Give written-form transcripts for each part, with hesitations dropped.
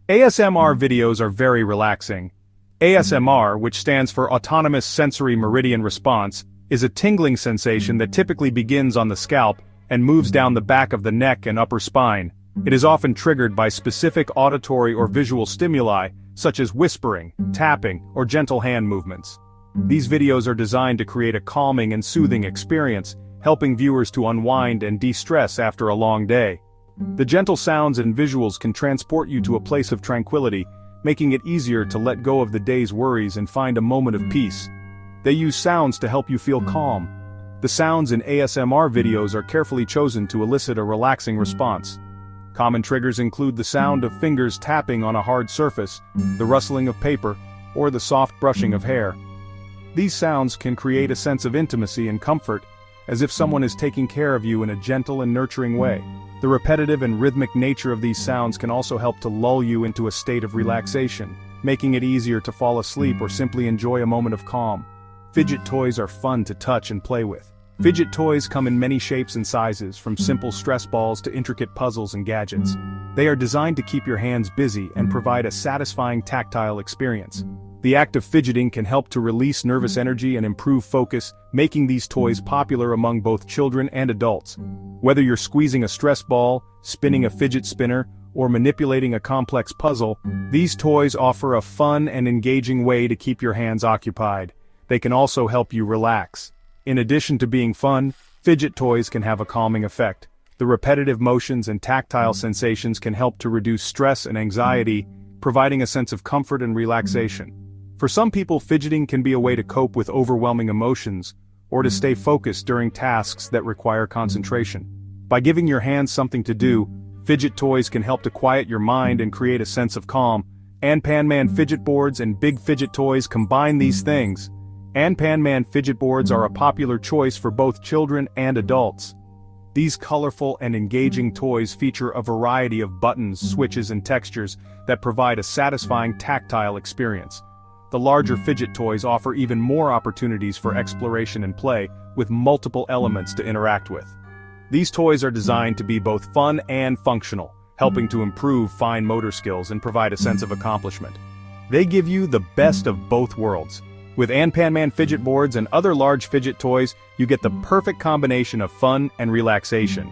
ASMR videos are very relaxing. ASMR, which stands for Autonomous Sensory Meridian Response, is a tingling sensation that typically begins on the scalp and moves down the back of the neck and upper spine. It is often triggered by specific auditory or visual stimuli, such as whispering, tapping, or gentle hand movements. These videos are designed to create a calming and soothing experience, helping viewers to unwind and de-stress after a long day. The gentle sounds and visuals can transport you to a place of tranquility, making it easier to let go of the day's worries and find a moment of peace. They use sounds to help you feel calm. The sounds in ASMR videos are carefully chosen to elicit a relaxing response. Common triggers include the sound of fingers tapping on a hard surface, the rustling of paper, or the soft brushing of hair. These sounds can create a sense of intimacy and comfort, as if someone is taking care of you in a gentle and nurturing way. The repetitive and rhythmic nature of these sounds can also help to lull you into a state of relaxation, making it easier to fall asleep or simply enjoy a moment of calm. Fidget toys are fun to touch and play with. Fidget toys come in many shapes and sizes, from simple stress balls to intricate puzzles and gadgets. They are designed to keep your hands busy and provide a satisfying tactile experience. The act of fidgeting can help to release nervous energy and improve focus, making these toys popular among both children and adults. Whether you're squeezing a stress ball, spinning a fidget spinner, or manipulating a complex puzzle, these toys offer a fun and engaging way to keep your hands occupied. They can also help you relax. In addition to being fun, fidget toys can have a calming effect. The repetitive motions and tactile sensations can help to reduce stress and anxiety, providing a sense of comfort and relaxation. For some people, fidgeting can be a way to cope with overwhelming emotions, or to stay focused during tasks that require concentration. By giving your hands something to do, fidget toys can help to quiet your mind and create a sense of calm. Anpanman Fidget Boards and Big Fidget Toys combine these things. Anpanman Fidget Boards are a popular choice for both children and adults. These colorful and engaging toys feature a variety of buttons, switches, and textures that provide a satisfying tactile experience. The larger fidget toys offer even more opportunities for exploration and play, with multiple elements to interact with. These toys are designed to be both fun and functional, helping to improve fine motor skills and provide a sense of accomplishment. They give you the best of both worlds. With Anpanman Fidget Boards and other large fidget toys, you get the perfect combination of fun and relaxation.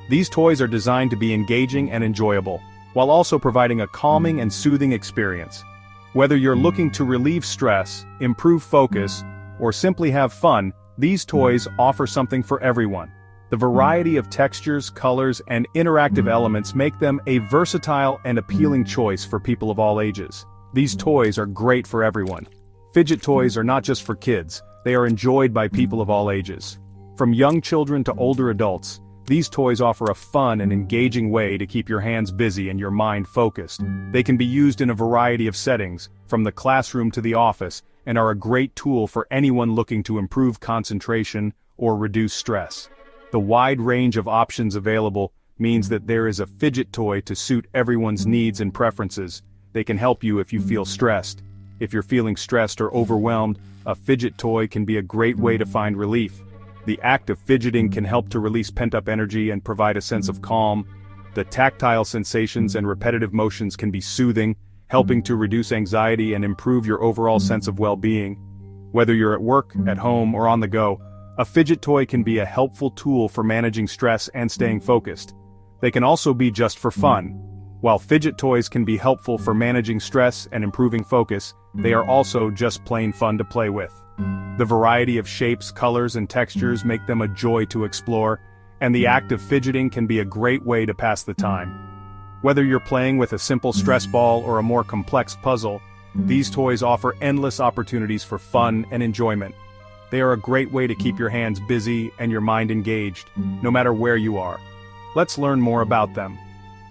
These toys are designed to be engaging and enjoyable, while also providing a calming and soothing experience. Whether you're looking to relieve stress, improve focus, or simply have fun, these toys offer something for everyone. The variety of textures, colors, and interactive elements make them a versatile and appealing choice for people of all ages. These toys are great for everyone. Fidget toys are not just for kids, they are enjoyed by people of all ages. From young children to older adults, these toys offer a fun and engaging way to keep your hands busy and your mind focused. They can be used in a variety of settings, from the classroom to the office, and are a great tool for anyone looking to improve concentration or reduce stress. The wide range of options available means that there is a fidget toy to suit everyone's needs and preferences. They can help you if you feel stressed. If you're feeling stressed or overwhelmed, a fidget toy can be a great way to find relief. The act of fidgeting can help to release pent-up energy and provide a sense of calm. The tactile sensations and repetitive motions can be soothing, helping to reduce anxiety and improve your overall sense of well-being. Whether you're at work, at home, or on the go, a fidget toy can be a helpful tool for managing stress and staying focused. They can also be just for fun. While fidget toys can be helpful for managing stress and improving focus, they are also just plain fun to play with. The variety of shapes, colors, and textures make them a joy to explore, and the act of fidgeting can be a great way to pass the time. Whether you're playing with a simple stress ball or a more complex puzzle, these toys offer endless opportunities for fun and enjoyment. They are a great way to keep your hands busy and your mind engaged, no matter where you are. Let's learn more about them.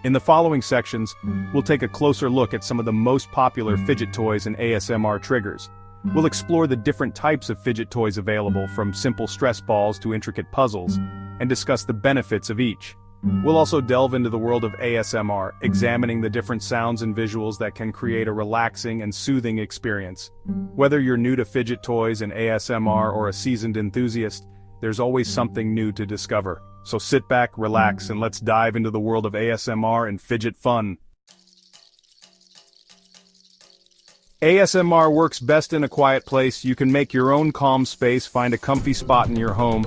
In the following sections, we'll take a closer look at some of the most popular fidget toys and ASMR triggers. We'll explore the different types of fidget toys available, from simple stress balls to intricate puzzles, and discuss the benefits of each. We'll also delve into the world of ASMR, examining the different sounds and visuals that can create a relaxing and soothing experience. Whether you're new to fidget toys and ASMR or a seasoned enthusiast, there's always something new to discover. So sit back, relax, and let's dive into the world of ASMR and fidget fun. ASMR works best in a quiet place. You can make your own calm space, find a comfy spot in your home.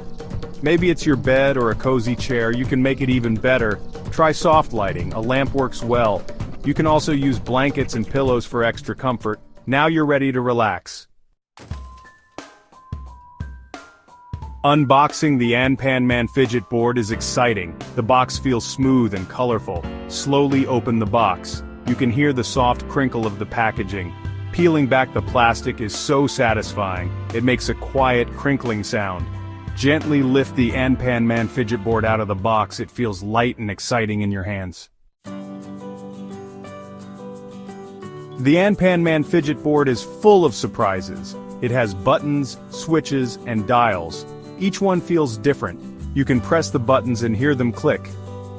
Maybe it's your bed or a cozy chair. You can make it even better. Try soft lighting, a lamp works well. You can also use blankets and pillows for extra comfort. Now you're ready to relax. Unboxing the Anpanman Fidget Board is exciting. The box feels smooth and colorful. Slowly open the box. You can hear the soft crinkle of the packaging. Peeling back the plastic is so satisfying. It makes a quiet, crinkling sound. Gently lift the Anpanman Fidget Board out of the box. It feels light and exciting in your hands. The Anpanman Fidget Board is full of surprises. It has buttons, switches, and dials. Each one feels different. You can press the buttons and hear them click.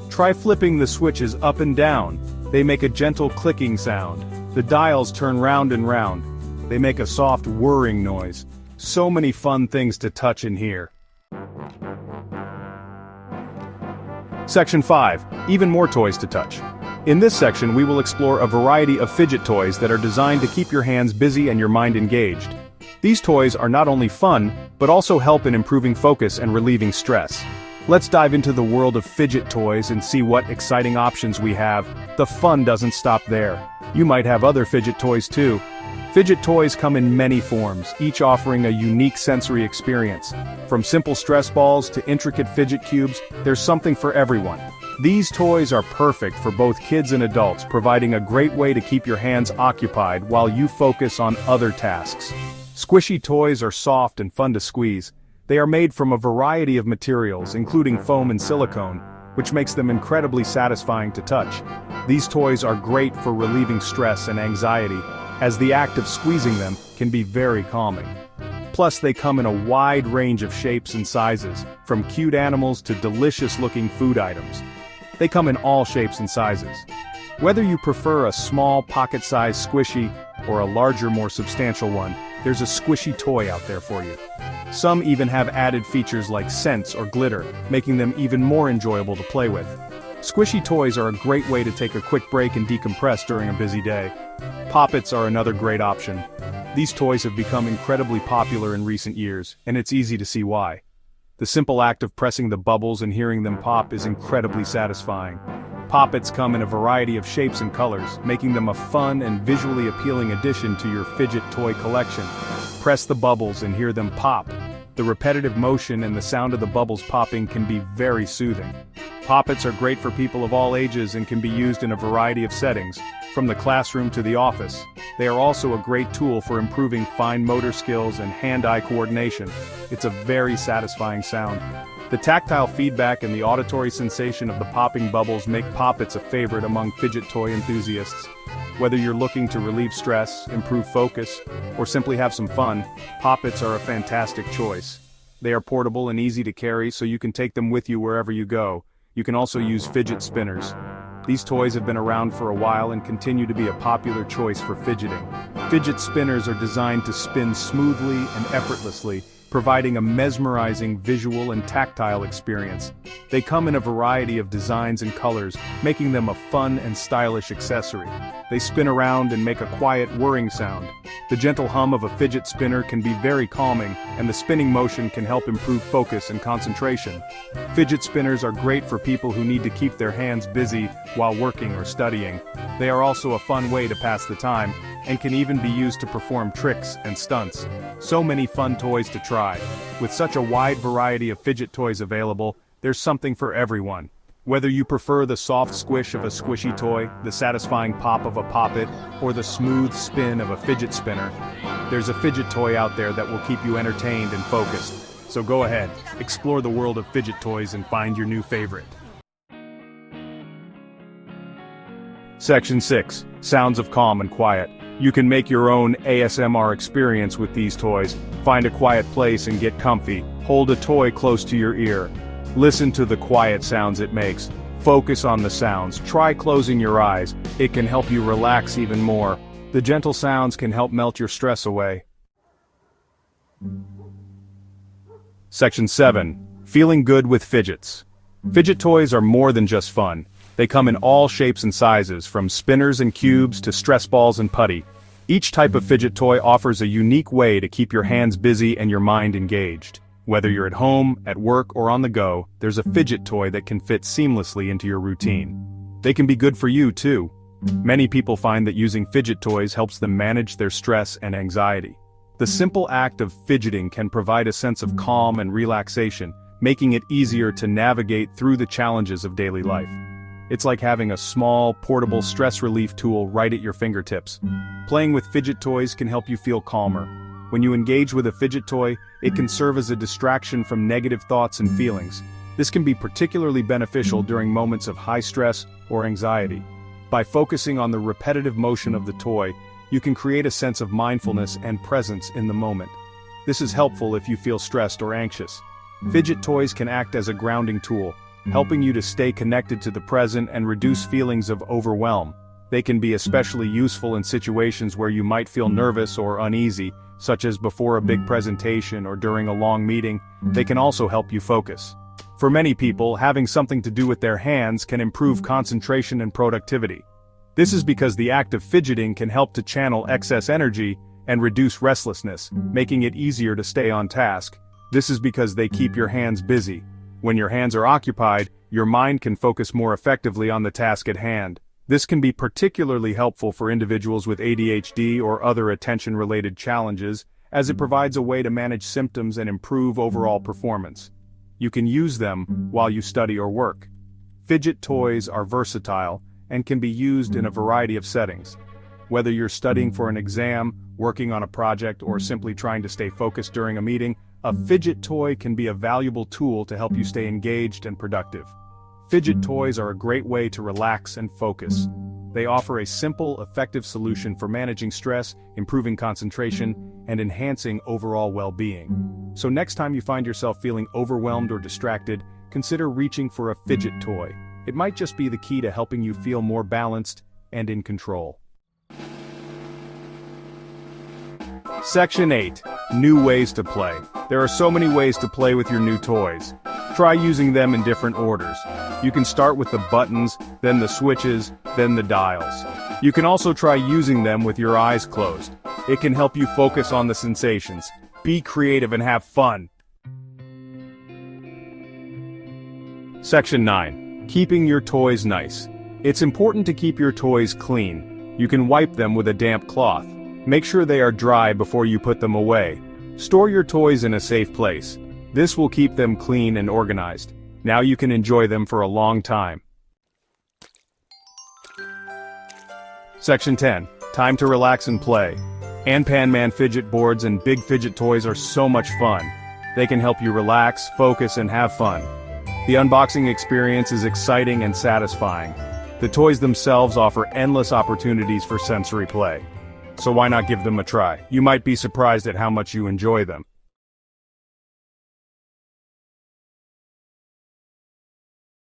Try flipping the switches up and down. They make a gentle clicking sound. The dials turn round and round. They make a soft whirring noise. So many fun things to touch and hear. Section 5. Even more toys to touch. In this section we will explore a variety of fidget toys that are designed to keep your hands busy and your mind engaged. These toys are not only fun, but also help in improving focus and relieving stress. Let's dive into the world of fidget toys and see what exciting options we have. The fun doesn't stop there. You might have other fidget toys too. Fidget toys come in many forms, each offering a unique sensory experience. From simple stress balls to intricate fidget cubes, there's something for everyone. These toys are perfect for both kids and adults, providing a great way to keep your hands occupied while you focus on other tasks. Squishy toys are soft and fun to squeeze. They are made from a variety of materials, including foam and silicone, which makes them incredibly satisfying to touch. These toys are great for relieving stress and anxiety, as the act of squeezing them can be very calming. Plus, they come in a wide range of shapes and sizes, from cute animals to delicious-looking food items. They come in all shapes and sizes. Whether you prefer a small, pocket-sized squishy or a larger, more substantial one, there's a squishy toy out there for you. Some even have added features like scents or glitter, making them even more enjoyable to play with. Squishy toys are a great way to take a quick break and decompress during a busy day. Poppets are another great option. These toys have become incredibly popular in recent years, and it's easy to see why. The simple act of pressing the bubbles and hearing them pop is incredibly satisfying. Poppets come in a variety of shapes and colors, making them a fun and visually appealing addition to your fidget toy collection. Press the bubbles and hear them pop. The repetitive motion and the sound of the bubbles popping can be very soothing. Poppets are great for people of all ages and can be used in a variety of settings, from the classroom to the office. They are also a great tool for improving fine motor skills and hand-eye coordination. It's a very satisfying sound. The tactile feedback and the auditory sensation of the popping bubbles make poppets a favorite among fidget toy enthusiasts. Whether you're looking to relieve stress, improve focus, or simply have some fun, poppets are a fantastic choice. They are portable and easy to carry, so you can take them with you wherever you go. You can also use fidget spinners. These toys have been around for a while and continue to be a popular choice for fidgeting. Fidget spinners are designed to spin smoothly and effortlessly, providing a mesmerizing visual and tactile experience. They come in a variety of designs and colors, making them a fun and stylish accessory. They spin around and make a quiet whirring sound. The gentle hum of a fidget spinner can be very calming, and the spinning motion can help improve focus and concentration. Fidget spinners are great for people who need to keep their hands busy while working or studying. They are also a fun way to pass the time, and can even be used to perform tricks and stunts. So many fun toys to try. With such a wide variety of fidget toys available, there's something for everyone. Whether you prefer the soft squish of a squishy toy, the satisfying pop of a poppet, or the smooth spin of a fidget spinner, there's a fidget toy out there that will keep you entertained and focused. So go ahead, explore the world of fidget toys and find your new favorite. Section 6. Sounds of calm and quiet. You can make your own ASMR experience with these toys. Find a quiet place and get comfy. Hold a toy close to your ear. Listen to the quiet sounds it makes. Focus on the sounds. Try closing your eyes. It can help you relax even more. The gentle sounds can help melt your stress away. Section 7. Feeling good with fidgets. Fidget toys are more than just fun. They come in all shapes and sizes, from spinners and cubes to stress balls and putty. Each type of fidget toy offers a unique way to keep your hands busy and your mind engaged. Whether you're at home, at work, or on the go, there's a fidget toy that can fit seamlessly into your routine. They can be good for you, too. Many people find that using fidget toys helps them manage their stress and anxiety. The simple act of fidgeting can provide a sense of calm and relaxation, making it easier to navigate through the challenges of daily life. It's like having a small, portable stress relief tool right at your fingertips. Playing with fidget toys can help you feel calmer. When you engage with a fidget toy, it can serve as a distraction from negative thoughts and feelings. This can be particularly beneficial during moments of high stress or anxiety. By focusing on the repetitive motion of the toy, you can create a sense of mindfulness and presence in the moment. This is helpful if you feel stressed or anxious. Fidget toys can act as a grounding tool, helping you to stay connected to the present and reduce feelings of overwhelm. They can be especially useful in situations where you might feel nervous or uneasy, such as before a big presentation or during a long meeting. They can also help you focus. For many people, having something to do with their hands can improve concentration and productivity. This is because the act of fidgeting can help to channel excess energy and reduce restlessness, making it easier to stay on task. This is because they keep your hands busy. When your hands are occupied, your mind can focus more effectively on the task at hand. This can be particularly helpful for individuals with ADHD or other attention-related challenges, as it provides a way to manage symptoms and improve overall performance. You can use them while you study or work. Fidget toys are versatile and can be used in a variety of settings. Whether you're studying for an exam, working on a project, or simply trying to stay focused during a meeting, a fidget toy can be a valuable tool to help you stay engaged and productive. Fidget toys are a great way to relax and focus. They offer a simple, effective solution for managing stress, improving concentration, and enhancing overall well-being. So next time you find yourself feeling overwhelmed or distracted, consider reaching for a fidget toy. It might just be the key to helping you feel more balanced and in control. Section 8. New ways to play. There are so many ways to play with your new toys. Try using them in different orders. You can start with the buttons, then the switches, then the dials. You can also try using them with your eyes closed. It can help you focus on the sensations. Be creative and have fun. Section 9. Keeping your toys nice. It's important to keep your toys clean. You can wipe them with a damp cloth. Make sure they are dry before you put them away. Store your toys in a safe place. This will keep them clean and organized. Now you can enjoy them for a long time. Section 10. Time to relax and play. Anpanman Fidget Boards and big fidget toys are so much fun. They can help you relax, focus, and have fun. The unboxing experience is exciting and satisfying. The toys themselves offer endless opportunities for sensory play. So why not give them a try? You might be surprised at how much you enjoy them.